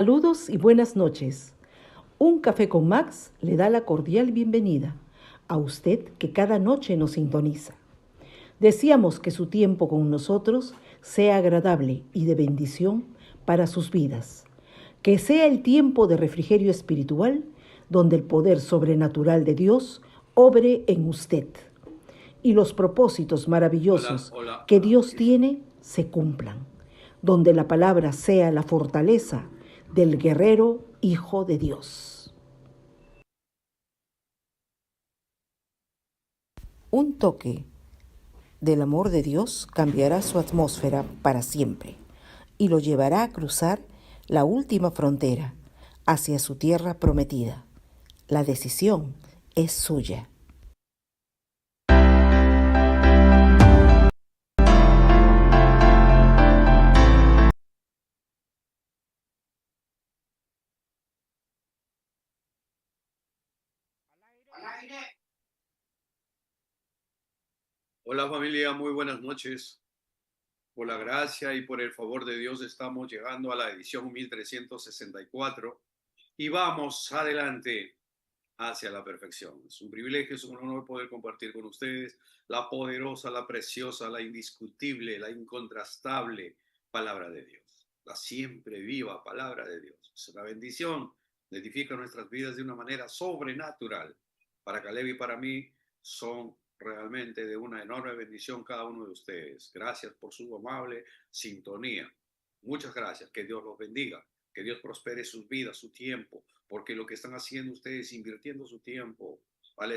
Saludos y buenas noches. Un café con Max le da la cordial bienvenida a usted que cada noche nos sintoniza. Deseamos que su tiempo con nosotros sea agradable y de bendición para sus vidas. Que sea el tiempo de refrigerio espiritual donde el poder sobrenatural de Dios obre en usted y los propósitos Hola, maravillosos hola, que hola. Dios tiene se cumplan, donde la palabra sea la fortaleza del guerrero Hijo de Dios. Un toque del amor de Dios cambiará su atmósfera para siempre y lo llevará a cruzar la última frontera hacia su tierra prometida. La decisión es suya. Hola familia, muy buenas noches. Por la gracia y por el favor de Dios estamos llegando a la edición 1364 y vamos adelante hacia la perfección. Es un privilegio, es un honor poder compartir con ustedes la poderosa, la preciosa, la indiscutible, la incontrastable palabra de Dios. La siempre viva palabra de Dios. Es una bendición, edifica nuestras vidas de una manera sobrenatural. Para Caleb y para mí son realmente de una enorme bendición cada uno de ustedes. Gracias por su amable sintonía. Muchas gracias. Que Dios los bendiga. Que Dios prospere sus vidas, su tiempo, porque lo que están haciendo ustedes, invirtiendo su tiempo al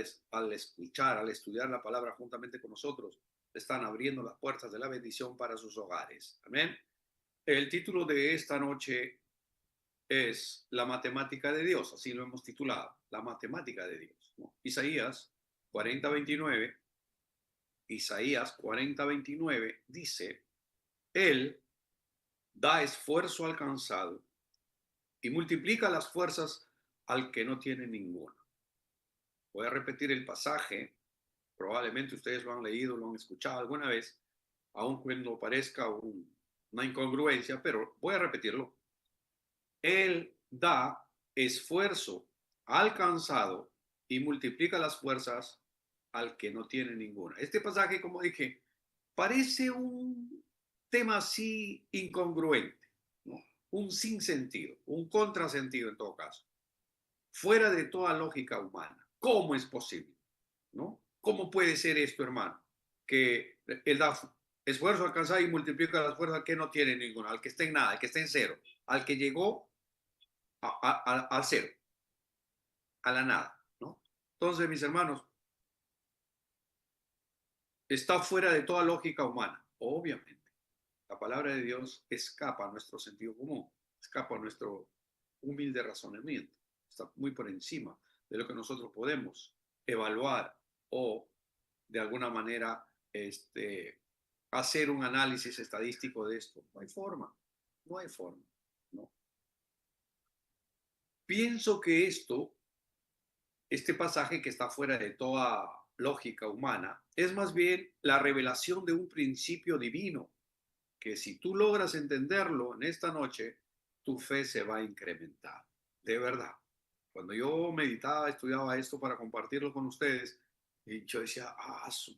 escuchar, al estudiar la palabra juntamente con nosotros, están abriendo las puertas de la bendición para sus hogares. Amén. El título de esta noche es La matemática de Dios, así lo hemos titulado, la matemática de Dios, ¿no? Isaías 40:29 dice, Él da esfuerzo al cansado y multiplica las fuerzas al que no tiene ninguna. Voy a repetir el pasaje, probablemente ustedes lo han leído, lo han escuchado alguna vez, aun cuando parezca una incongruencia, pero voy a repetirlo. Él da esfuerzo al cansado y multiplica las fuerzas al que no tiene ninguna. Este pasaje, como dije, parece un tema así incongruente, ¿no? Un sinsentido, un contrasentido en todo caso, fuera de toda lógica humana. ¿Cómo es posible? ¿No? ¿Cómo puede ser esto, hermano? Que él da esfuerzo al cansado y multiplica las fuerzas al que no tiene ninguna, al que está en nada, al que está en cero, al que llegó al cero, a la nada, ¿no? Entonces, mis hermanos, está fuera de toda lógica humana, obviamente. La palabra de Dios escapa a nuestro sentido común, escapa a nuestro humilde razonamiento, está muy por encima de lo que nosotros podemos evaluar o de alguna manera hacer un análisis estadístico de esto. No hay forma, no hay forma, ¿no? Pienso que este pasaje que está fuera de toda lógica humana, es más bien la revelación de un principio divino, que si tú logras entenderlo en esta noche, tu fe se va a incrementar. De verdad. Cuando yo meditaba, estudiaba esto para compartirlo con ustedes, y yo decía,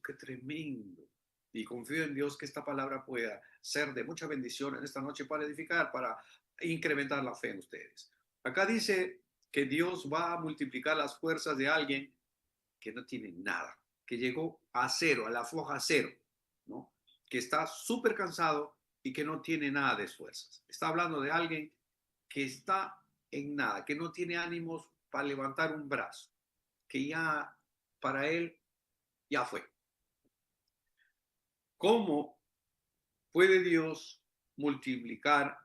qué tremendo. Y confío en Dios que esta palabra pueda ser de mucha bendición en esta noche para edificar, para incrementar la fe en ustedes. Acá dice que Dios va a multiplicar las fuerzas de alguien que no tiene nada, que llegó a cero, a la foja cero, ¿no? Que está súper cansado y que no tiene nada de fuerzas. Está hablando de alguien que está en nada, que no tiene ánimos para levantar un brazo, que ya para él ya fue. ¿Cómo puede Dios multiplicar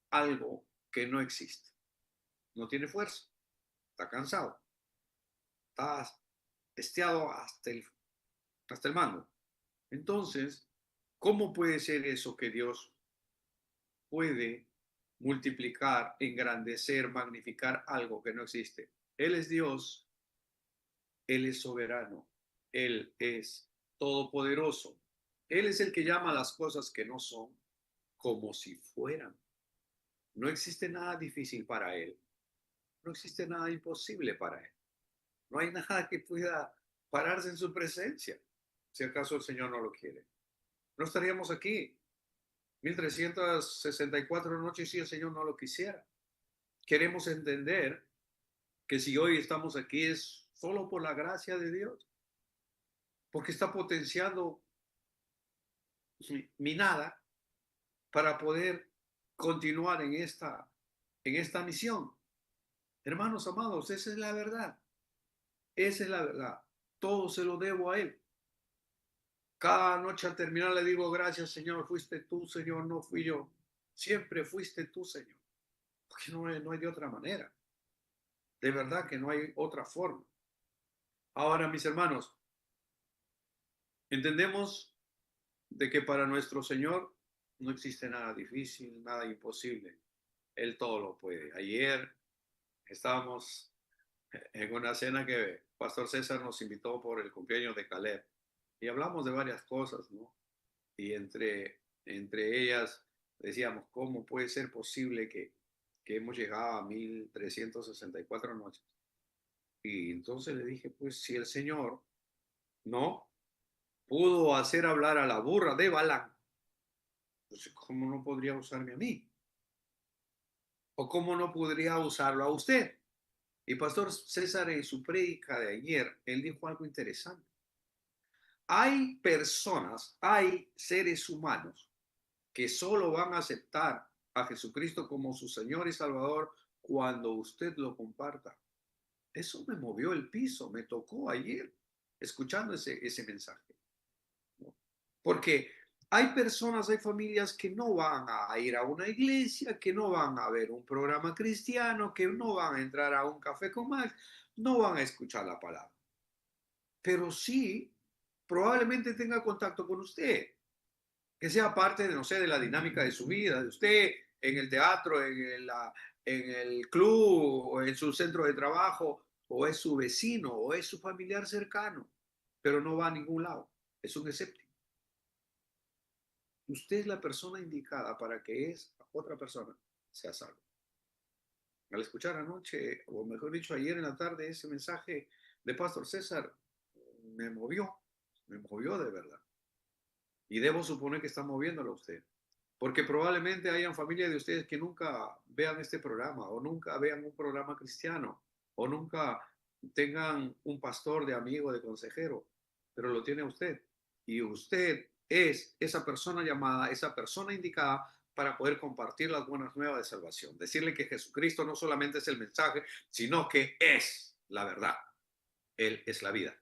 algo que no existe? No tiene fuerza, está cansado, está esteado hasta el mango. Entonces, ¿cómo puede ser eso que Dios puede multiplicar, engrandecer, magnificar algo que no existe? Él es Dios, Él es soberano, Él es todopoderoso. Él es el que llama a las cosas que no son como si fueran. No existe nada difícil para Él. No existe nada imposible para Él. No hay nada que pueda pararse en su presencia, si acaso el Señor no lo quiere. No estaríamos aquí 1364 noches si el Señor no lo quisiera. Queremos entender que si hoy estamos aquí es solo por la gracia de Dios, porque está potenciando mi nada para poder continuar en esta misión. Hermanos amados, esa es la verdad. Esa es la verdad. Todo se lo debo a Él. Cada noche al terminar le digo, gracias Señor, fuiste tú, Señor, no fui yo. Siempre fuiste tú, Señor. Porque no hay de otra manera. De verdad que no hay otra forma. Ahora, mis hermanos, entendemos de que para nuestro Señor no existe nada difícil, nada imposible. Él todo lo puede. Ayer estábamos en una cena que Pastor César nos invitó por el cumpleaños de Caleb y hablamos de varias cosas, ¿no? Y entre ellas decíamos, ¿cómo puede ser posible que hemos llegado a 1364 noches? Y entonces le dije, pues si el Señor no pudo hacer hablar a la burra de Balaam, pues ¿cómo no podría usarme a mí? ¿O cómo no podría usarlo a usted? Y Pastor César en su prédica de ayer, él dijo algo interesante. Hay personas, hay seres humanos que solo van a aceptar a Jesucristo como su Señor y Salvador cuando usted lo comparta. Eso me movió el piso, me tocó ayer escuchando ese mensaje. ¿No? Porque hay personas, hay familias que no van a ir a una iglesia, que no van a ver un programa cristiano, que no van a entrar a un café con Max, no van a escuchar la palabra. Pero sí, probablemente tenga contacto con usted, que sea parte de, no sé, de la dinámica de su vida, de usted en el teatro, en el club, o en su centro de trabajo, o es su vecino, o es su familiar cercano, pero no va a ningún lado, es un escéptico. Usted es la persona indicada para que esa otra persona sea salva. Al escuchar anoche, o mejor dicho, ayer en la tarde, ese mensaje de Pastor César, me me movió de verdad. Y debo suponer que está moviéndolo a usted. Porque probablemente hayan familias de ustedes que nunca vean este programa o nunca vean un programa cristiano o nunca tengan un pastor de amigo, de consejero, pero lo tiene usted. Y usted es esa persona llamada, esa persona indicada para poder compartir las buenas nuevas de salvación. Decirle que Jesucristo no solamente es el mensaje, sino que es la verdad. Él es la vida.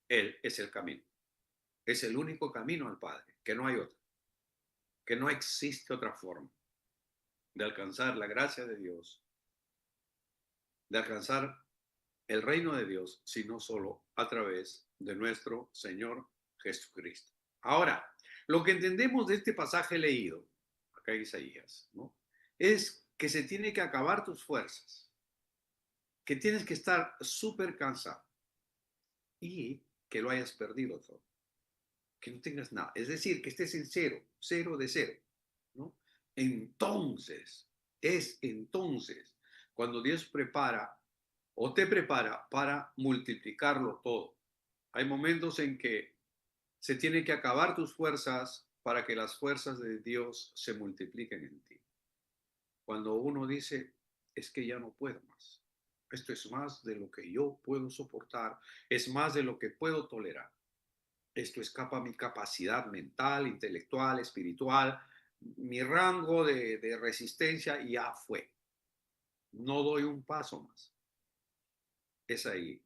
Él es el camino. Es el único camino al Padre, que no hay otro, que no existe otra forma de alcanzar la gracia de Dios, de alcanzar el reino de Dios, sino solo a través de nuestro Señor Jesucristo. Ahora, lo que entendemos de este pasaje leído, acá en Isaías, ¿no? Es que se tiene que acabar tus fuerzas, que tienes que estar súper cansado y que lo hayas perdido todo, que no tengas nada. Es decir, que estés en cero, cero de cero, ¿no? Entonces, es entonces cuando Dios prepara o te prepara para multiplicarlo todo. Hay momentos en que se tiene que acabar tus fuerzas para que las fuerzas de Dios se multipliquen en ti. Cuando uno dice, es que ya no puedo más. Esto es más de lo que yo puedo soportar, es más de lo que puedo tolerar. Esto escapa a mi capacidad mental, intelectual, espiritual, mi rango de resistencia ya fue. No doy un paso más. Es ahí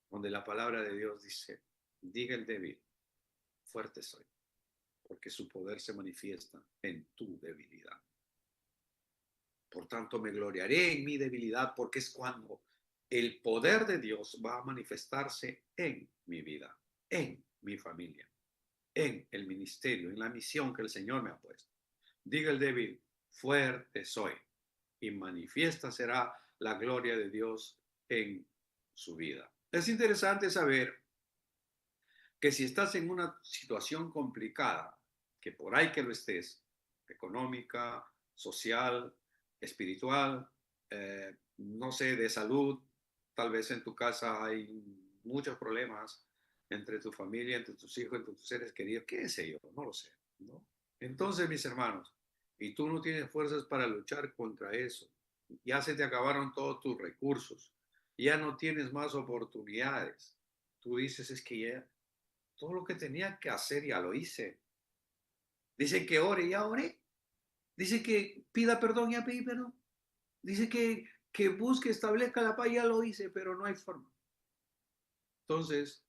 donde la palabra de Dios dice, diga el débil, fuerte soy, porque su poder se manifiesta en tu debilidad. Por tanto, me gloriaré en mi debilidad, porque es cuando el poder de Dios va a manifestarse en mi vida, en mi familia, en el ministerio, en la misión que el Señor me ha puesto. Diga el débil, fuerte soy, y manifiesta será la gloria de Dios en su vida. Es interesante saber que si estás en una situación complicada, que por ahí que lo estés, económica, social, espiritual, no sé, de salud. Tal vez en tu casa hay muchos problemas entre tu familia, entre tus hijos, entre tus seres queridos, qué sé yo, no lo sé, ¿no? Entonces, mis hermanos, y tú no tienes fuerzas para luchar contra eso, ya se te acabaron todos tus recursos, ya no tienes más oportunidades. Tú dices, es que ya todo lo que tenía que hacer ya lo hice. Dice que ore, ya oré. Dice que pida perdón, ya pedí perdón. Dice que busque, establezca la paz, ya lo hice, pero no hay forma. Entonces,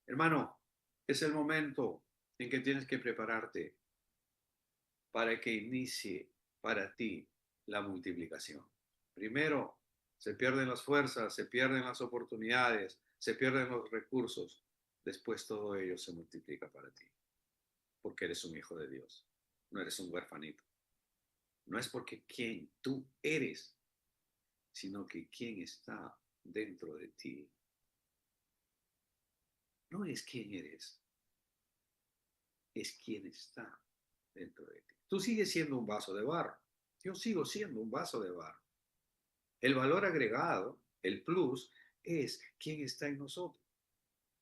hermano, es el momento en que tienes que prepararte para que inicie para ti la multiplicación. Primero, se pierden las fuerzas, se pierden las oportunidades, se pierden los recursos. Después todo ello se multiplica para ti, porque eres un hijo de Dios, no eres un huerfanito. No es porque quien tú eres, sino que quien está dentro de ti. No es quién eres, es quien está dentro de ti. Tú sigues siendo un vaso de barro. Yo sigo siendo un vaso de barro. El valor agregado, el plus, es quién está en nosotros,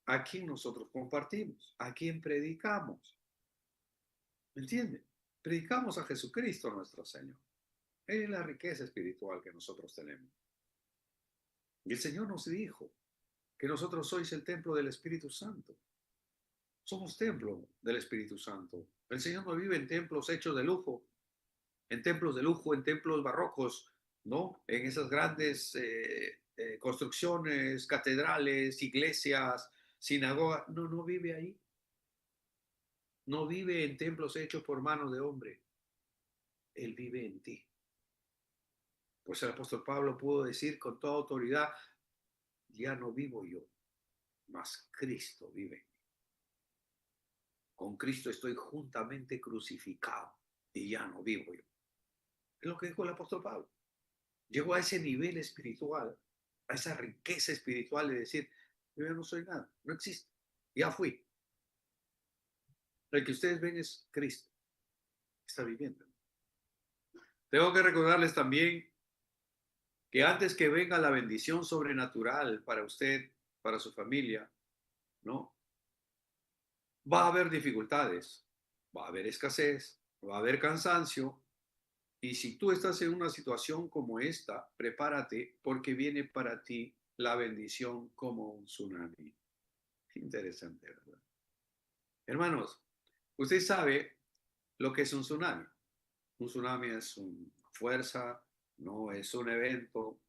a quién nosotros compartimos, a quién predicamos. ¿Me entienden? Predicamos a Jesucristo nuestro Señor. Es la riqueza espiritual que nosotros tenemos. Y el Señor nos dijo que nosotros sois el templo del Espíritu Santo. Somos templo del Espíritu Santo. El Señor no vive en templos hechos de lujo, en templos de lujo, en templos barrocos, ¿no? En esas grandes construcciones, catedrales, iglesias, sinagogas. No, no vive ahí. No vive en templos hechos por manos de hombre. Él vive en ti. Pues el apóstol Pablo pudo decir con toda autoridad, ya no vivo yo, mas Cristo vive en mí. Con Cristo estoy juntamente crucificado y ya no vivo yo. Es lo que dijo el apóstol Pablo. Llegó a ese nivel espiritual, a esa riqueza espiritual de decir, yo ya no soy nada, no existe, ya fui. El que ustedes ven es Cristo, está viviendo. Tengo que recordarles también que antes que venga la bendición sobrenatural para usted, para su familia, ¿no? Va a haber dificultades, va a haber escasez, va a haber cansancio. Y si tú estás en una situación como esta, prepárate porque viene para ti la bendición como un tsunami. Interesante, ¿verdad? Hermanos, usted sabe lo que es un tsunami. Un tsunami es una fuerza, no es un evento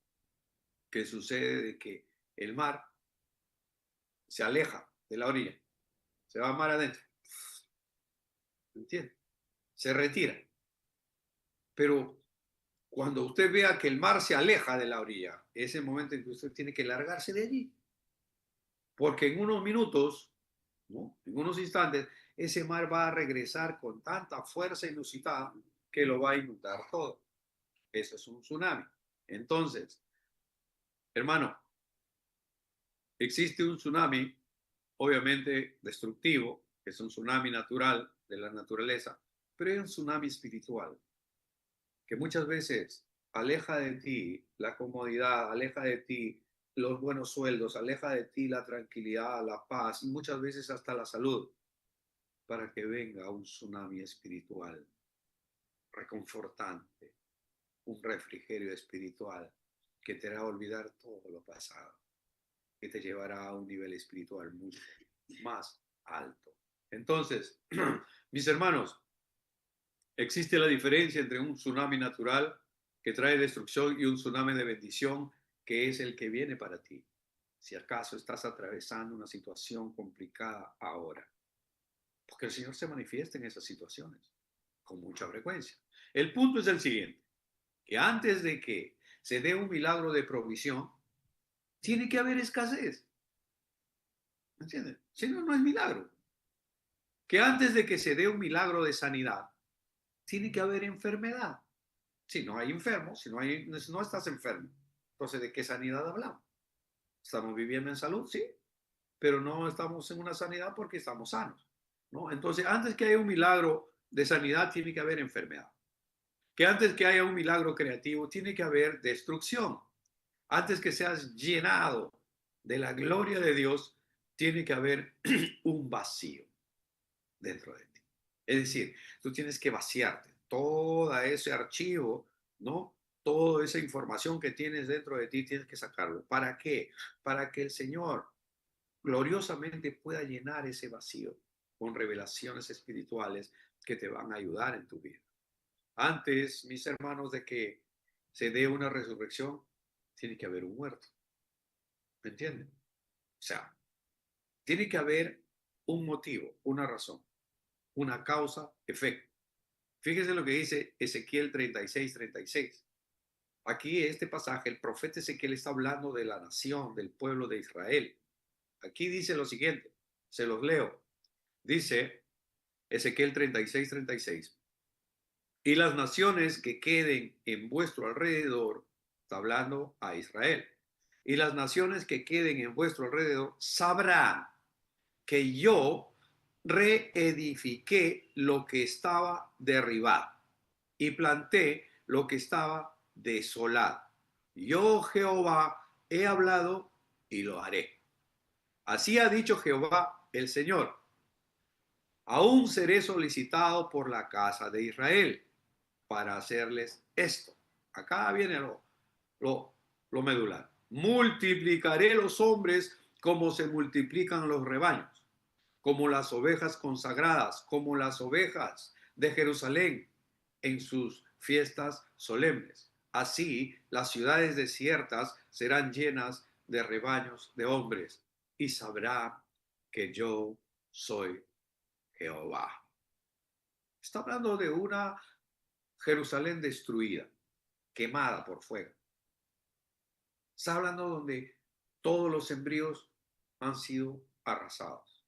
que sucede de que el mar se aleja de la orilla, se va mar adentro, ¿entiende? Se retira. Pero cuando usted vea que el mar se aleja de la orilla, es el momento en que usted tiene que largarse de allí. Porque en unos minutos, ¿no? En unos instantes, ese mar va a regresar con tanta fuerza inusitada que lo va a inundar todo. Eso es un tsunami. Entonces, hermano, existe un tsunami, obviamente destructivo, que es un tsunami natural de la naturaleza, pero hay un tsunami espiritual que muchas veces aleja de ti la comodidad, aleja de ti los buenos sueldos, aleja de ti la tranquilidad, la paz y muchas veces hasta la salud, para que venga un tsunami espiritual reconfortante, un refrigerio espiritual que te hará olvidar todo lo pasado, que te llevará a un nivel espiritual mucho más alto. Entonces, mis hermanos, existe la diferencia entre un tsunami natural que trae destrucción y un tsunami de bendición que es el que viene para ti. Si acaso estás atravesando una situación complicada ahora, porque el Señor se manifiesta en esas situaciones con mucha frecuencia. El punto es el siguiente, que antes de que se dé un milagro de provisión, tiene que haber escasez. ¿Me entienden? Si no, no es milagro. Que antes de que se dé un milagro de sanidad, tiene que haber enfermedad. Si no hay enfermos, si no estás enfermo, entonces ¿de qué sanidad hablamos? ¿Estamos viviendo en salud? Sí, pero no estamos en una sanidad porque estamos sanos, ¿no? Entonces, antes que haya un milagro de sanidad, tiene que haber enfermedad. que antes que haya un milagro creativo, tiene que haber destrucción. Antes que seas llenado de la gloria de Dios, tiene que haber un vacío dentro de ti. Es decir, tú tienes que vaciarte todo ese archivo, ¿no? Toda esa información que tienes dentro de ti, tienes que sacarlo. ¿Para qué? Para que el Señor gloriosamente pueda llenar ese vacío con revelaciones espirituales que te van a ayudar en tu vida. Antes, mis hermanos, de que se dé una resurrección, tiene que haber un muerto. ¿Me entienden? O sea, tiene que haber un motivo, una razón, una causa, efecto. Fíjese lo que dice Ezequiel 36:36. Aquí, este pasaje, el profeta Ezequiel está hablando de la nación, del pueblo de Israel. Aquí dice lo siguiente, se los leo. Dice Ezequiel 36:36. Y las naciones que queden en vuestro alrededor, está hablando a Israel, y las naciones que queden en vuestro alrededor sabrán que yo reedifiqué lo que estaba derribado y planté lo que estaba desolado. Yo, Jehová, he hablado y lo haré. Así ha dicho Jehová el Señor. Aún seré solicitado por la casa de Israel para hacerles esto. Acá viene lo, lo medular. Multiplicaré los hombres como se multiplican los rebaños, como las ovejas consagradas, como las ovejas de Jerusalén en sus fiestas solemnes. Así las ciudades desiertas serán llenas de rebaños de hombres y sabrá que yo soy Jehová. Está hablando de una Jerusalén destruida, quemada por fuego. Está hablando donde todos los sembríos han sido arrasados.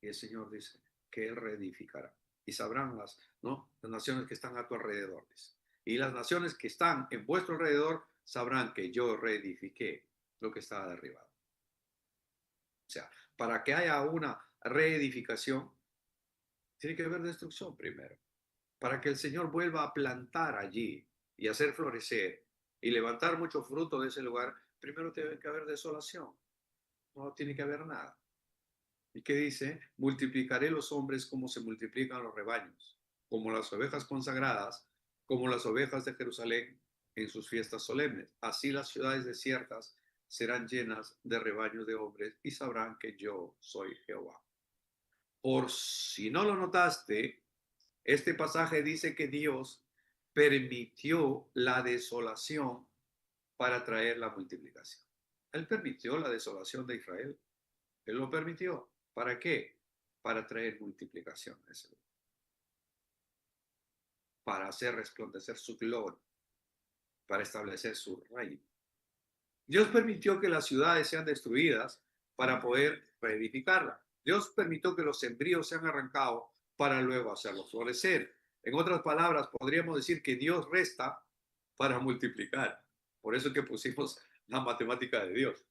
Y el Señor dice que Él reedificará. Y sabrán ¿no? Las naciones que están a tu alrededor. Y las naciones que están en vuestro alrededor sabrán que yo reedifiqué lo que estaba derribado. O sea, para que haya una reedificación, tiene que haber destrucción primero. Para que el Señor vuelva a plantar allí y hacer florecer y levantar mucho fruto de ese lugar, primero tiene que haber desolación. No tiene que haber nada. ¿Y qué dice? Multiplicaré los hombres como se multiplican los rebaños, como las ovejas consagradas, como las ovejas de Jerusalén en sus fiestas solemnes. Así las ciudades desiertas serán llenas de rebaños de hombres y sabrán que yo soy Jehová. Por si no lo notaste, este pasaje dice que Dios permitió la desolación para traer la multiplicación. Él permitió la desolación de Israel. Él lo permitió. ¿Para qué? Para traer multiplicación a ese lugar. Para hacer resplandecer su gloria. Para establecer su reino. Dios permitió que las ciudades sean destruidas para poder reedificarlas. Dios permitió que los sembríos sean arrancados para luego hacerlos florecer. En otras palabras, podríamos decir que Dios resta para multiplicar. Por eso que pusimos la matemática de Dios.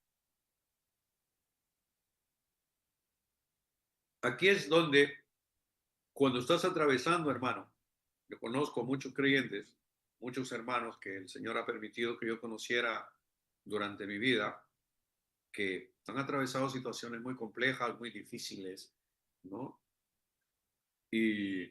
Aquí es donde, cuando estás atravesando, hermano, yo conozco muchos creyentes, muchos hermanos que el Señor ha permitido que yo conociera durante mi vida, que han atravesado situaciones muy complejas, muy difíciles, ¿no? Y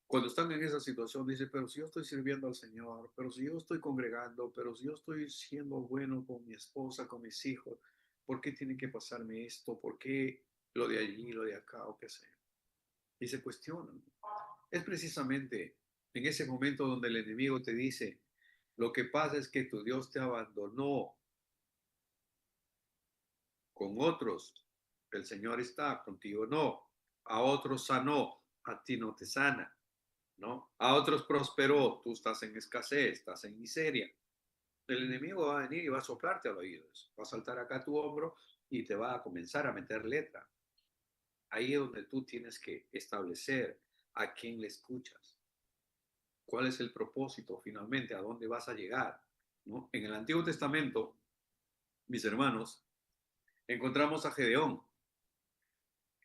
cuando están en esa situación, dice, pero si yo estoy sirviendo al Señor, pero si yo estoy congregando, pero si yo estoy siendo bueno con mi esposa, con mis hijos, ¿por qué tiene que pasarme esto? ¿Por qué lo de allí, lo de acá o qué sé? Y se cuestionan. Es precisamente en ese momento donde el enemigo te dice, lo que pasa es que tu Dios te abandonó con otros. El Señor está contigo, no. A otros sanó, a ti no te sana. ¿No? A otros prosperó, tú estás en escasez, estás en miseria. El enemigo va a venir y va a soplarte al oído, va a saltar acá a tu hombro y te va a comenzar a meter letra. Ahí es donde tú tienes que establecer a quién le escuchas, cuál es el propósito finalmente, a dónde vas a llegar, ¿no? En el Antiguo Testamento, mis hermanos, encontramos a Gedeón.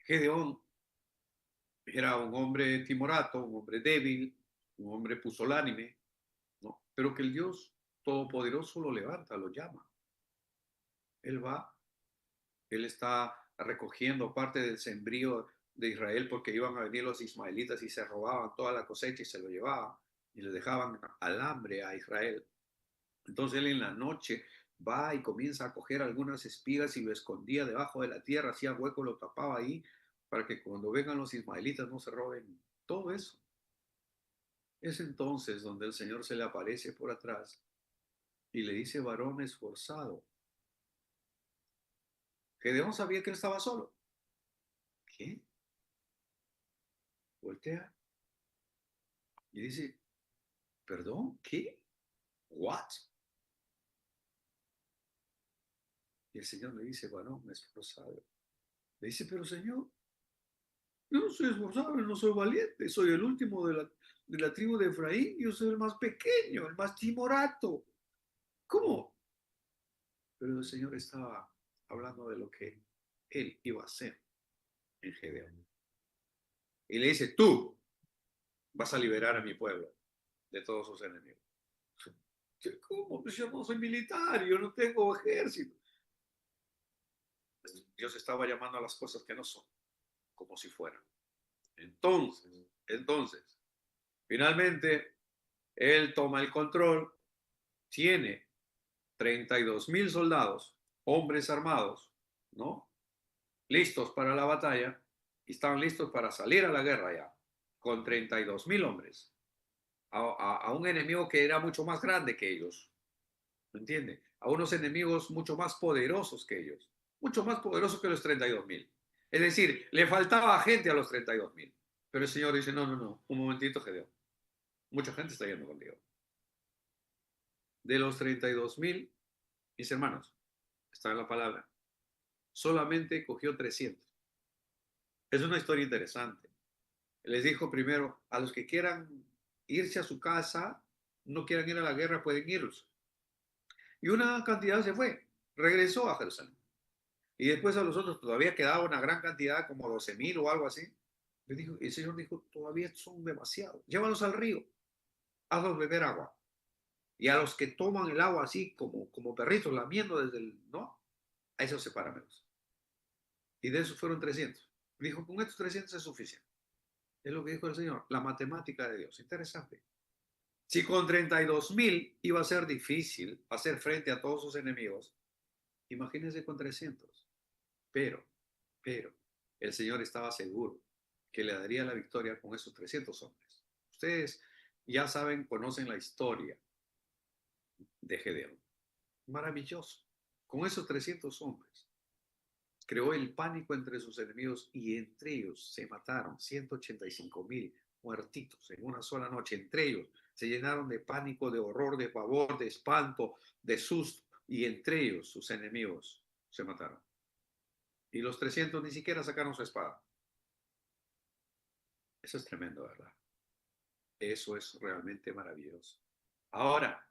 Gedeón era un hombre timorato, un hombre débil, un hombre pusolánime, ¿no? Pero que el Dios Todopoderoso lo levanta, lo llama. Él va, él está recogiendo parte del sembrío de Israel porque iban a venir los ismaelitas y se robaban toda la cosecha y se lo llevaban y le dejaban al hambre a Israel. Entonces él en la noche va y comienza a coger algunas espigas y lo escondía debajo de la tierra, hacía hueco, lo tapaba ahí para que cuando vengan los ismaelitas no se roben todo eso. Es entonces donde el Señor se le aparece por atrás y le dice, varón esforzado. Gedeón sabía que él estaba solo. ¿Qué? Voltea y dice, ¿perdón? ¿Qué? ¿What? Y el Señor le dice, varón esforzado. Le dice, pero Señor, yo no soy esforzado, no soy valiente, soy el último de la tribu de Efraín, yo soy el más pequeño, el más timorato. ¿Cómo? Pero el Señor estaba hablando de lo que él iba a hacer en Gedeón. Y le dice, tú vas a liberar a mi pueblo de todos sus enemigos. ¿Cómo? Pues yo no soy militar, yo no tengo ejército. Dios estaba llamando a las cosas que no son, como si fueran. Entonces, finalmente, él toma el control, tiene 32,000 soldados, hombres armados, ¿no? Listos para la batalla y estaban listos para salir a la guerra ya, con 32,000 hombres, a un enemigo que era mucho más grande que ellos, ¿me entiende? A unos enemigos mucho más poderosos que ellos, mucho más poderosos que los 32,000. Es decir, le faltaba gente a los 32,000. Pero el Señor dice, no, no, no, un momentito, Gedeón. Mucha gente está yendo contigo. De los 32,000, mis hermanos, está en la palabra, solamente cogió 300. Es una historia interesante. Les dijo primero, a los que quieran irse a su casa, no quieran ir a la guerra, pueden irse. Y una cantidad se fue, regresó a Jerusalén. Y después a los otros todavía quedaba una gran cantidad, como 12,000 o algo así. El Señor dijo, todavía son demasiados, llévalos al río, hazlos beber agua. Y a los que toman el agua así como perritos lamiendo desde el, ¿no? A esos sepáramelos. Y de esos fueron 300. Dijo, con estos 300 es suficiente. Es lo que dijo el Señor, la matemática de Dios. Interesante. Si con 32,000 iba a ser difícil hacer frente a todos sus enemigos, imagínense con 300. Pero, pero, el Señor estaba seguro que le daría la victoria con esos 300 hombres. Ustedes ya saben, conocen la historia de Gedeón. Maravilloso. Con esos 300 hombres creó el pánico entre sus enemigos y entre ellos se mataron 185,000 muertitos en una sola noche. Entre ellos se llenaron de pánico, de horror, de pavor, de espanto, de susto y entre ellos sus enemigos se mataron. Y los 300 ni siquiera sacaron su espada. Eso es tremendo, ¿verdad? Eso es realmente maravilloso. Ahora,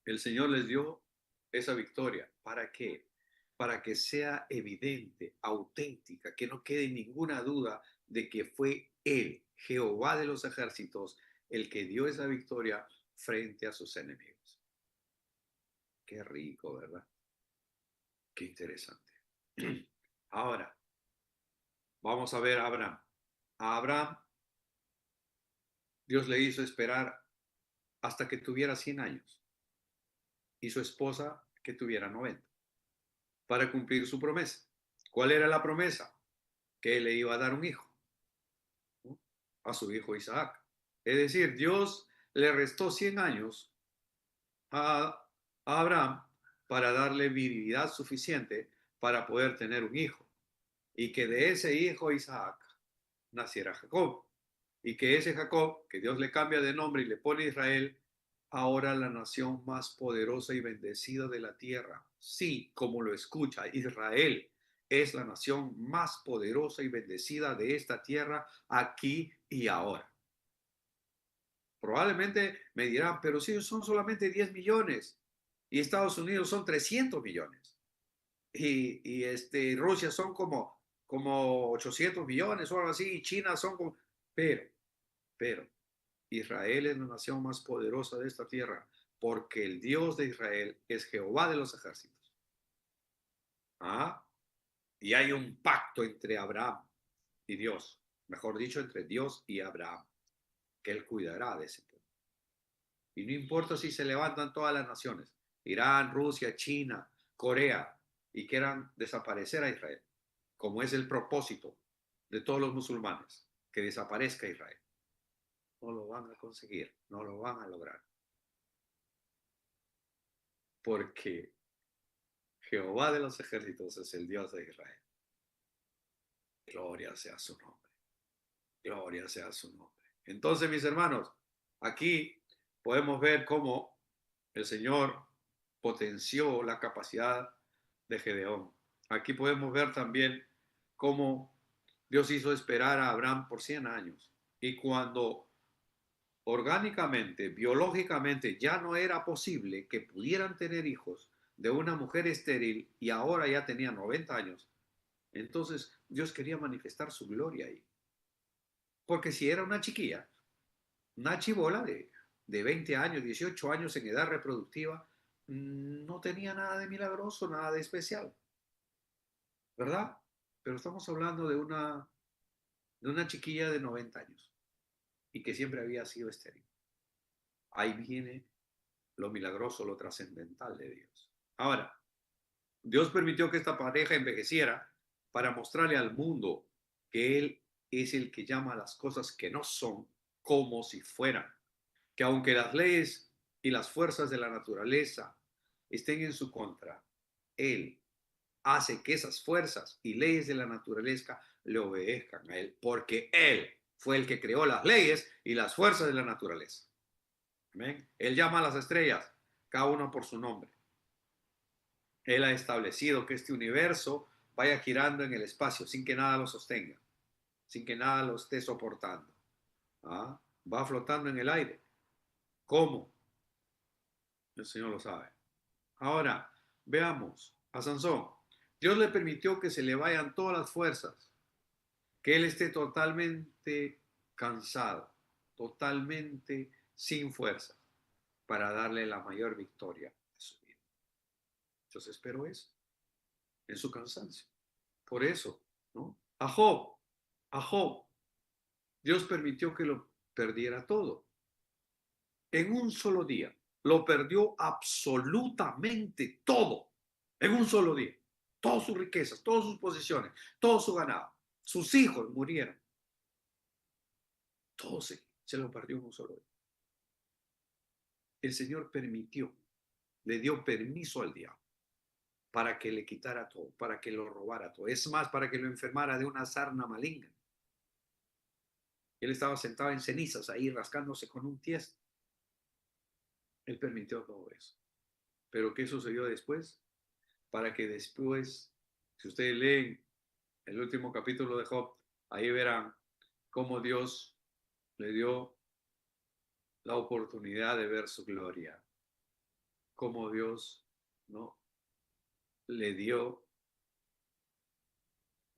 el Señor les dio esa victoria. ¿Para qué? Para que sea evidente, auténtica, que no quede ninguna duda de que fue Él, Jehová de los ejércitos, el que dio esa victoria frente a sus enemigos. Qué rico, ¿verdad? Qué interesante. Ahora, vamos a ver a Abraham. A Abraham, Dios le hizo esperar hasta que tuviera 100 años y su esposa que tuviera 90 para cumplir su promesa. ¿Cuál era la promesa? Que le iba a dar un hijo, ¿no? A su hijo Isaac. Es decir, Dios le restó 100 años a Abraham para darle virilidad suficiente para poder tener un hijo. Y que de ese hijo Isaac naciera Jacob. Y que ese Jacob, que Dios le cambia de nombre y le pone Israel, ahora la nación más poderosa y bendecida de la tierra. Sí, como lo escucha, Israel es la nación más poderosa y bendecida de esta tierra aquí y ahora. Probablemente me dirán, pero si son solamente 10 millones y Estados Unidos son 300 millones y Rusia son como 800 millones o algo así y China son como... Pero Israel es la nación más poderosa de esta tierra, porque el Dios de Israel es Jehová de los ejércitos. ¿Ah? Y hay un pacto entre Abraham y Dios, mejor dicho, entre Dios y Abraham, que él cuidará de ese pueblo. Y no importa si se levantan todas las naciones, Irán, Rusia, China, Corea, y quieran desaparecer a Israel, como es el propósito de todos los musulmanes, que desaparezca Israel. No lo van a conseguir, no lo van a lograr, porque Jehová de los ejércitos es el Dios de Israel. Gloria sea su nombre, gloria sea su nombre. Entonces, mis hermanos, aquí podemos ver cómo el Señor potenció la capacidad de Gedeón. Aquí podemos ver también cómo Dios hizo esperar a Abraham por 100 años. Y cuando orgánicamente, biológicamente, ya no era posible que pudieran tener hijos de una mujer estéril y ahora ya tenía 90 años, entonces Dios quería manifestar su gloria ahí. Porque si era una chiquilla, una chibola de 20 años, 18 años en edad reproductiva, no tenía nada de milagroso, nada de especial, ¿verdad? Pero estamos hablando de una chiquilla de 90 años y que siempre había sido estéril. Ahí viene lo milagroso, lo trascendental de Dios. Ahora, Dios permitió que esta pareja envejeciera para mostrarle al mundo que Él es el que llama a las cosas que no son como si fueran. Que aunque las leyes y las fuerzas de la naturaleza estén en su contra, Él hace que esas fuerzas y leyes de la naturaleza le obedezcan a Él, porque Él fue el que creó las leyes y las fuerzas de la naturaleza. ¿Amén? Él llama a las estrellas, cada una por su nombre. Él ha establecido que este universo vaya girando en el espacio sin que nada lo sostenga, sin que nada lo esté soportando. ¿Ah? Va flotando en el aire. ¿Cómo? El Señor lo sabe. Ahora, veamos a Sansón. Dios le permitió que se le vayan todas las fuerzas, que él esté totalmente cansado, totalmente sin fuerza, para darle la mayor victoria de su vida. Entonces espero eso, en su cansancio. Por eso, ¿no? A Job, Dios permitió que lo perdiera todo. En un solo día, lo perdió absolutamente todo. En un solo día. Todas sus riquezas, todas sus posesiones, todo su ganado. Sus hijos murieron. Todo se lo perdió en un solo día. El Señor permitió, le dio permiso al diablo para que le quitara todo, para que lo robara todo. Es más, para que lo enfermara de una sarna maligna. Él estaba sentado en cenizas ahí rascándose con un tiesto. Él permitió todo eso. Pero ¿qué sucedió después? Para que después, si ustedes leen el último capítulo de Job, ahí verán cómo Dios le dio la oportunidad de ver su gloria, cómo Dios, ¿no?, le dio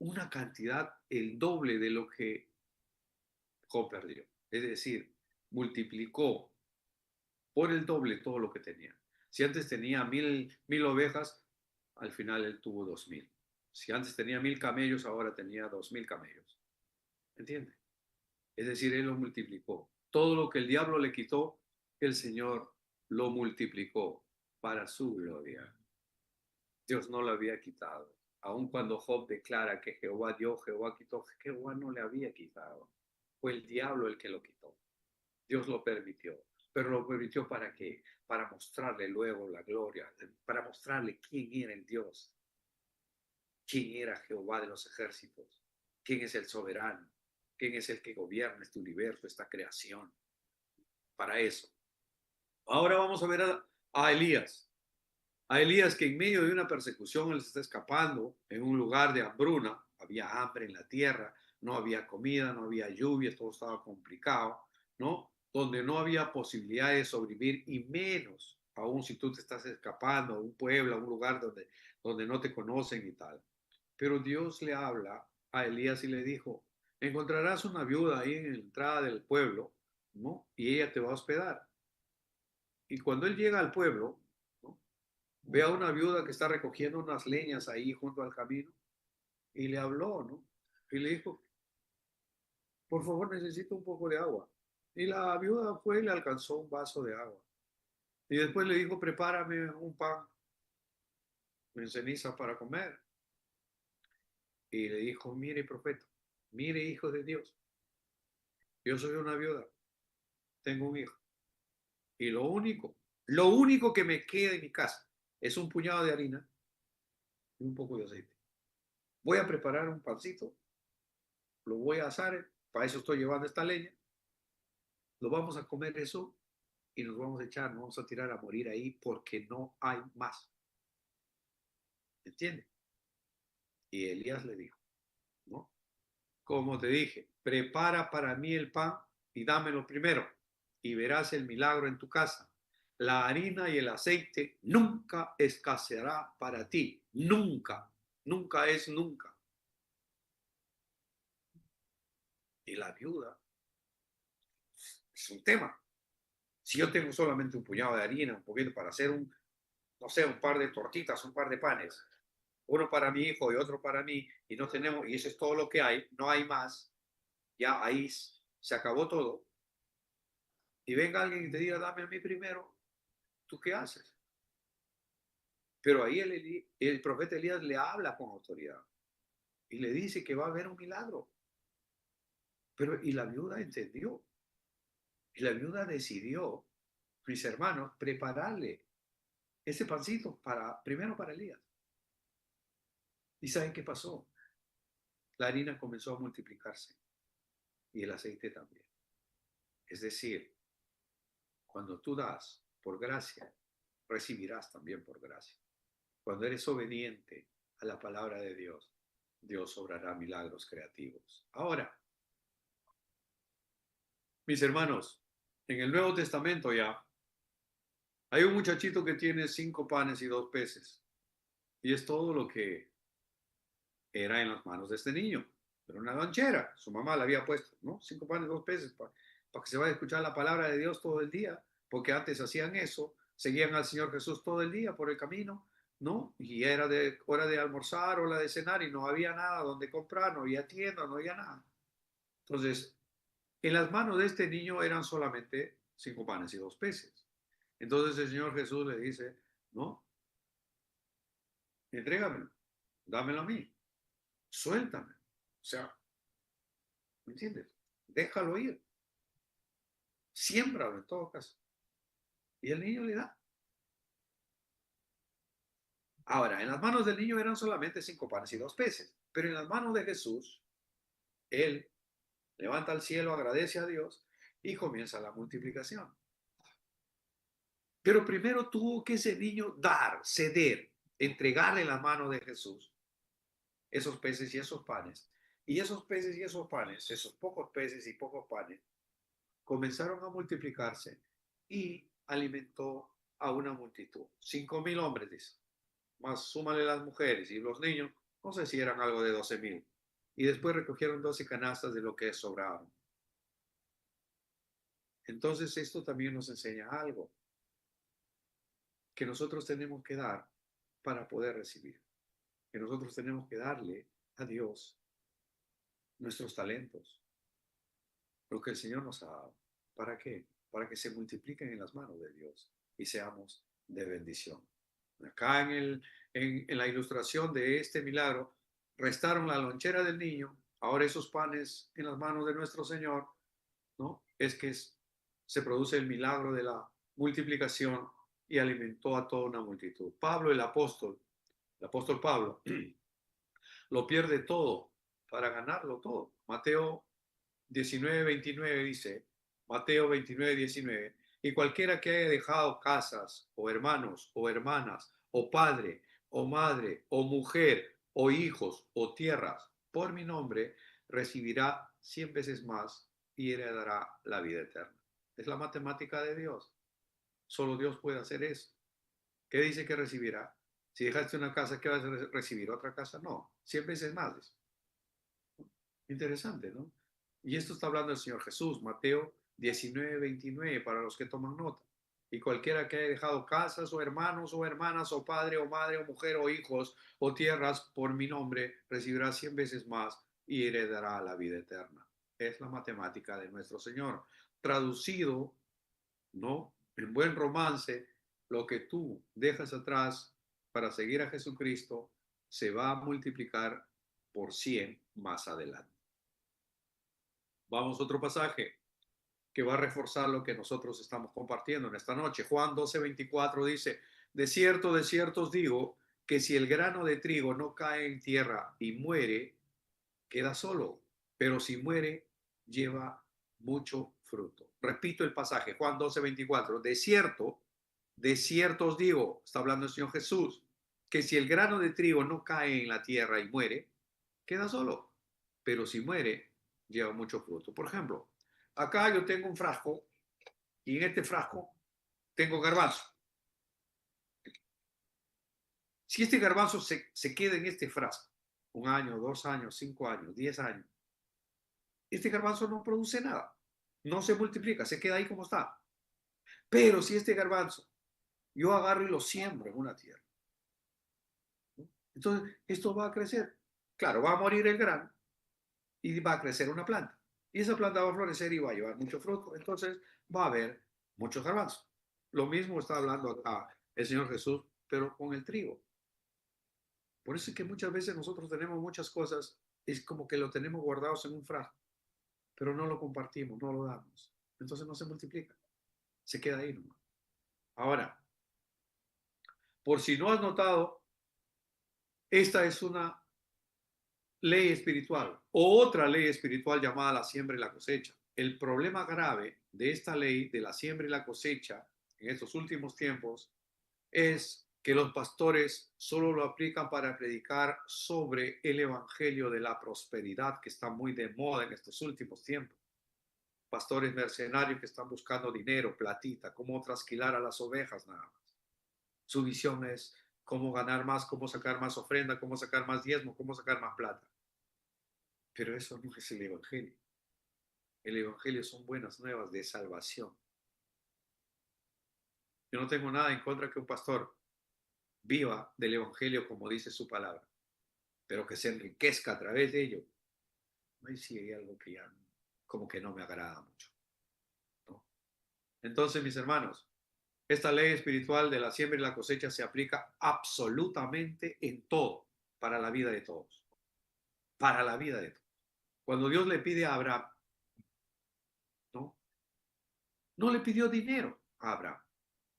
una cantidad, el doble de lo que Job perdió. Es decir, multiplicó por el doble todo lo que tenía. Si antes tenía mil ovejas, al final él tuvo 2000. Si antes tenía 1000 camellos, ahora tenía 2000 camellos. ¿Entiende? Es decir, él lo multiplicó. Todo lo que el diablo le quitó, el Señor lo multiplicó para su gloria. Dios no lo había quitado. Aun cuando Job declara que Jehová dio, Jehová quitó, Jehová no le había quitado. Fue el diablo el que lo quitó. Dios lo permitió. Pero lo permitió ¿para qué? Para mostrarle luego la gloria, para mostrarle quién era el Dios, quién era Jehová de los ejércitos, quién es el soberano, quién es el que gobierna este universo, esta creación. Para eso. Ahora vamos a ver a Elías. A Elías que en medio de una persecución él se está escapando en un lugar de hambruna, había hambre en la tierra, no había comida, no había lluvia, todo estaba complicado, ¿no? Donde no había posibilidad de sobrevivir y menos aún si tú te estás escapando a un pueblo, a un lugar donde no te conocen y tal. Pero Dios le habla a Elías y le dijo, encontrarás una viuda ahí en la entrada del pueblo, ¿no? Y ella te va a hospedar. Y cuando él llega al pueblo, ¿no? Ve a una viuda que está recogiendo unas leñas ahí junto al camino y le habló, ¿no? Y le dijo, por favor, necesito un poco de agua. Y la viuda fue y le alcanzó un vaso de agua. Y después le dijo, prepárame un pan en ceniza para comer. Y le dijo, mire, profeta, mire, hijo de Dios, yo soy una viuda, tengo un hijo. Y lo único que me queda en mi casa es un puñado de harina y un poco de aceite. Voy a preparar un pancito, lo voy a asar, para eso estoy llevando esta leña, lo vamos a comer eso y nos vamos a echar, nos vamos a tirar a morir ahí porque no hay más. ¿Entiendes? Y Elías le dijo, ¿no? Como te dije, prepara para mí el pan y dámelo primero y verás el milagro en tu casa. La harina y el aceite nunca escaseará para ti. Nunca. Nunca es nunca. Y la viuda es un tema. Si yo tengo solamente un puñado de harina, un poquito para hacer no sé, un par de tortitas, un par de panes, uno para mi hijo y otro para mí, y no tenemos, y eso es todo lo que hay, no hay más, ya ahí se acabó todo, y venga alguien y te diga, dame a mí primero, ¿tú qué haces? Pero ahí el profeta Elías le habla con autoridad y le dice que va a haber un milagro. Pero, y la viuda entendió, y la viuda decidió, mis hermanos, prepararle ese pancito primero para Elías. ¿Y saben qué pasó? La harina comenzó a multiplicarse y el aceite también. Es decir, cuando tú das por gracia, recibirás también por gracia. Cuando eres obediente a la palabra de Dios, Dios obrará milagros creativos. Ahora, mis hermanos, en el Nuevo Testamento ya hay un muchachito que tiene 5 panes y 2 peces. Y es todo lo que era en las manos de este niño. Pero una lonchera, su mamá le había puesto, ¿no? 5 panes, 2 peces, para que se vaya a escuchar la palabra de Dios todo el día, porque antes hacían eso, seguían al Señor Jesús todo el día por el camino, ¿no? Y era de hora de almorzar o la de cenar y no había nada donde comprar, no había tienda, no había nada. Entonces, en las manos de este niño eran solamente 5 panes y 2 peces. Entonces el Señor Jesús le dice, no, entrégamelo, dámelo a mí, suéltame. O sea, ¿me entiendes? Déjalo ir, siémbralo en todo caso. Y el niño le da. Ahora, en las manos del niño eran solamente 5 panes y 2 peces, pero en las manos de Jesús, él levanta al cielo, agradece a Dios y comienza la multiplicación. Pero primero tuvo que ese niño dar, ceder, entregarle en la mano de Jesús esos peces y esos panes. Y esos peces y esos panes, esos pocos peces y pocos panes, comenzaron a multiplicarse y alimentó a una multitud. 5.000 hombres, dice. Más súmale las mujeres y los niños, no sé si eran algo de 12.000. Y después recogieron 12 canastas de lo que sobraron. Entonces esto también nos enseña algo, que nosotros tenemos que dar para poder recibir, que nosotros tenemos que darle a Dios nuestros talentos, lo que el Señor nos ha dado. ¿Para qué? Para que se multipliquen en las manos de Dios y seamos de bendición. Acá en la ilustración de este milagro, restaron la lonchera del niño, ahora esos panes en las manos de nuestro Señor, ¿no? Es que se produce el milagro de la multiplicación y alimentó a toda una multitud. Pablo, el apóstol Pablo, lo pierde todo para ganarlo todo. Mateo 19:29 dice, Mateo 29:19, y cualquiera que haya dejado casas, o hermanos, o hermanas, o padre, o madre, o mujer, o hijos, o tierras, por mi nombre, recibirá 100 veces más y heredará la vida eterna. Es la matemática de Dios. Solo Dios puede hacer eso. ¿Qué dice que recibirá? Si dejaste una casa, ¿qué vas a recibir? ¿Otra casa? No, 100 veces más. Interesante, ¿no? Y esto está hablando el Señor Jesús, Mateo 19:29 para los que toman nota. Y cualquiera que haya dejado casas o hermanos o hermanas o padre o madre o mujer o hijos o tierras por mi nombre, recibirá 100 veces más y heredará la vida eterna. Es la matemática de nuestro Señor. Traducido, ¿no? En buen romance, lo que tú dejas atrás para seguir a Jesucristo se va a multiplicar por 100 más adelante. Vamos a otro pasaje que va a reforzar lo que nosotros estamos compartiendo en esta noche. Juan 12:24 dice, de cierto os digo, que si el grano de trigo no cae en tierra y muere, queda solo, pero si muere, lleva mucho fruto. Repito el pasaje, Juan 12:24, de cierto os digo, está hablando el Señor Jesús, que si el grano de trigo no cae en la tierra y muere, queda solo, pero si muere, lleva mucho fruto. Por ejemplo, acá yo tengo un frasco y en este frasco tengo garbanzo. Si este garbanzo se queda en este frasco, 1 año, 2 años, 5 años, 10 años, este garbanzo no produce nada, no se multiplica, se queda ahí como está. Pero si este garbanzo yo agarro y lo siembro en una tierra, ¿no? Entonces esto va a crecer. Claro, va a morir el grano y va a crecer una planta. Y esa planta va a florecer y va a llevar mucho fruto. Entonces va a haber muchos garbanzos. Lo mismo está hablando acá el Señor Jesús, pero con el trigo. Por eso es que muchas veces nosotros tenemos muchas cosas, es como que lo tenemos guardados en un frasco, pero no lo compartimos, no lo damos. Entonces no se multiplica, se queda ahí nomás. Ahora, por si no has notado, esta es una ley espiritual o otra ley espiritual llamada la siembra y la cosecha. El problema grave de esta ley de la siembra y la cosecha en estos últimos tiempos es que los pastores solo lo aplican para predicar sobre el evangelio de la prosperidad que está muy de moda en estos últimos tiempos. Pastores mercenarios que están buscando dinero, platita, cómo trasquilar a las ovejas nada más. Su visión es cómo ganar más, cómo sacar más ofrenda, cómo sacar más diezmo, cómo sacar más plata. Pero eso no es el evangelio. El evangelio son buenas nuevas de salvación. Yo no tengo nada en contra que un pastor viva del evangelio como dice su palabra, pero que se enriquezca a través de ello. Ahí sí hay algo que ya como que no me agrada mucho, ¿no? Entonces, mis hermanos, esta ley espiritual de la siembra y la cosecha se aplica absolutamente en todo, para la vida de todos, para la vida de todos. Cuando Dios le pide a Abraham, ¿no? No le pidió dinero a Abraham,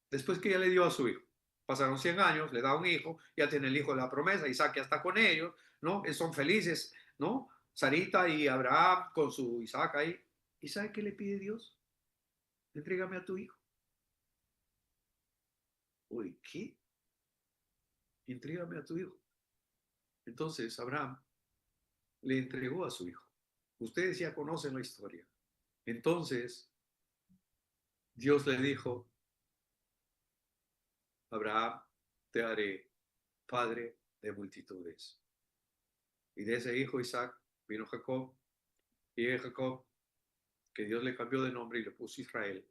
después que ya le dio a su hijo. Pasaron 100 años, le da un hijo, ya tiene el hijo de la promesa, Isaac ya está con ellos, ¿no? Son felices, ¿no? Sarita y Abraham con su Isaac ahí. ¿Y sabe qué le pide Dios? Entrégame a tu hijo. Uy, ¿qué? Entrégame a tu hijo. Entonces Abraham le entregó a su hijo. Ustedes ya conocen la historia. Entonces Dios le dijo, Abraham, te haré padre de multitudes. Y de ese hijo Isaac vino Jacob, y de Jacob, que Dios le cambió de nombre y le puso Israel.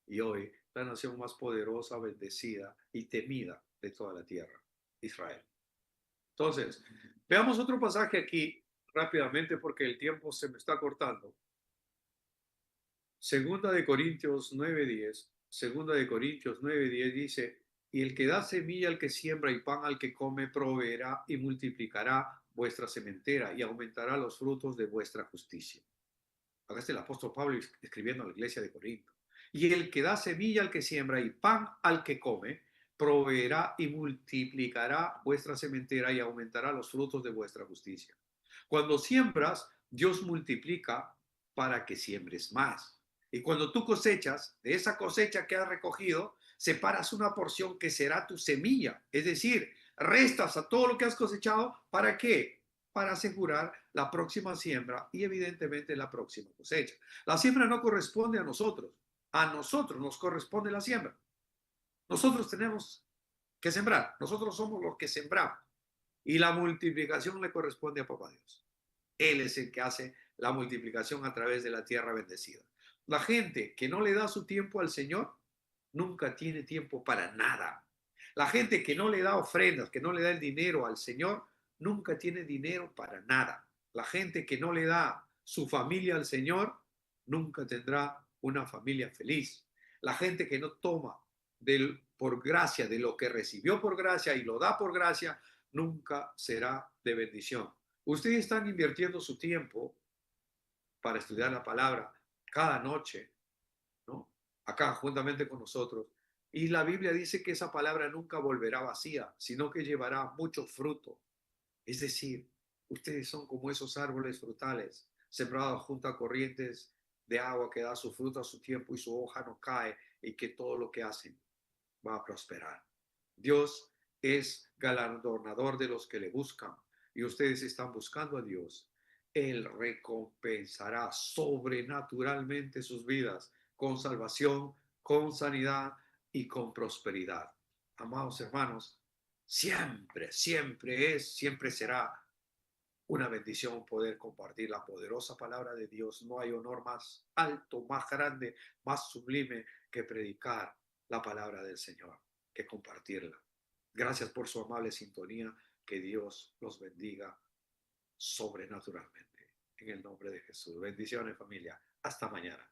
Y hoy la nación más poderosa, bendecida y temida de toda la tierra, Israel. Entonces, veamos otro pasaje aquí rápidamente porque el tiempo se me está cortando. Segunda de Corintios 9:10, Segunda de Corintios 9:10 dice, y el que da semilla al que siembra y pan al que come, proveerá y multiplicará vuestra sementera y aumentará los frutos de vuestra justicia. Acá está el apóstol Pablo escribiendo a la iglesia de Corinto. Y el que da semilla al que siembra y pan al que come, proveerá y multiplicará vuestra sementera y aumentará los frutos de vuestra justicia. Cuando siembras, Dios multiplica para que siembres más. Y cuando tú cosechas, de esa cosecha que has recogido, separas una porción que será tu semilla. Es decir, restas a todo lo que has cosechado. ¿Para qué? Para asegurar la próxima siembra y evidentemente la próxima cosecha. La siembra no corresponde a nosotros nos corresponde la siembra. Nosotros tenemos que sembrar, nosotros somos los que sembramos y la multiplicación le corresponde a Papá Dios. Él es el que hace la multiplicación a través de la tierra bendecida. La gente que no le da su tiempo al Señor nunca tiene tiempo para nada. La gente que no le da ofrendas, que no le da el dinero al Señor, nunca tiene dinero para nada. La gente que no le da su familia al Señor, nunca tendrá una familia feliz. La gente que no toma por gracia de lo que recibió por gracia y lo da por gracia, nunca será de bendición. Ustedes están invirtiendo su tiempo para estudiar la palabra cada noche, ¿no? Acá, juntamente con nosotros. Y la Biblia dice que esa palabra nunca volverá vacía, sino que llevará mucho fruto. Es decir, ustedes son como esos árboles frutales, sembrados junto a corrientes de agua que da su fruto a su tiempo y su hoja no cae y que todo lo que hacen va a prosperar. Dios es galardonador de los que le buscan y ustedes están buscando a Dios. Él recompensará sobrenaturalmente sus vidas con salvación, con sanidad y con prosperidad. Amados hermanos, siempre, siempre será una bendición poder compartir la poderosa palabra de Dios. No hay honor más alto, más grande, más sublime que predicar la palabra del Señor, que compartirla. Gracias por su amable sintonía. Que Dios los bendiga sobrenaturalmente. En el nombre de Jesús. Bendiciones, familia. Hasta mañana.